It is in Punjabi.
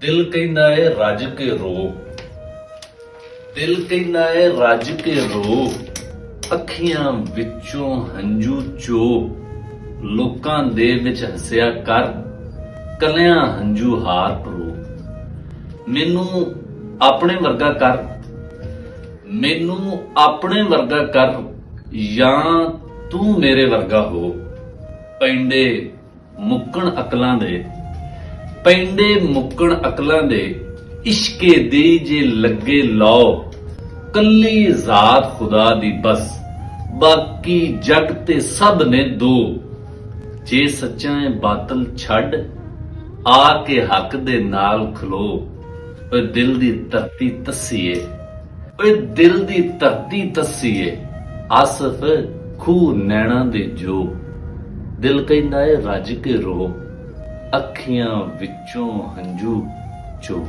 दिल कहना है रज के रो, दिल कहना है रज के रो, ਅੱਖੀਆਂ ਵਿੱਚੋਂ ਹੰਝੂ ਚੋ, ਲੋਕਾਂ ਦੇ ਵਿੱਚ ਹੱਸਿਆ ਕਰ, ਕਲਿਆਂ ਹੰਝੂ ਹਾਰ ਪਰੋ। ਮੈਨੂੰ ਆਪਣੇ ਵਰਗਾ ਕਰ, ਮੈਨੂੰ ਆਪਣੇ ਵਰਗਾ ਕਰ, ਜਾਂ ਤੂੰ ਮੇਰੇ ਵਰਗਾ ਹੋ। ਪੈਂਡੇ ਮੁੱਕਣ ਅਕਲਾਂ ਦੇ, ਪੈਂਡੇ ਮੁੱਕਣ ਅਕਲਾਂ ਦੇ, ਇਸ਼ਕੇ ਦੀ ਜੇ ਲੱਗੇ ਲਓ, ਕੱਲੀ ਜ਼ਾਤ ਖੁਦਾ ਦੀ ਬਸ, ਬਾਕੀ ਜਗ ਤੇ ਸਭ ਨੇ ਦੋ। ਜੇ ਸੱਚਾ ਹੈ ਬਾਤਲ ਛੱਡ, ਆ ਕੇ ਹੱਕ ਦੇ ਨਾਲ ਖਲੋ। ਓਏ ਦਿਲ ਦੀ ਧਰਤੀ ਤੱਸੀਏ, ਓਏ ਦਿਲ ਦੀ ਧਰਤੀ ਤੱਸੀਏ, ਆਸਫ ਖੂਹ ਨੈਣਾ ਦੇ ਜੋ। ਦਿਲ ਕਹਿੰਦਾ ਏ ਰੱਜ ਕੇ ਰੋ, ਅੱਖੀਆਂ ਵਿੱਚੋਂ ਹੰਝੂ ਚੋ।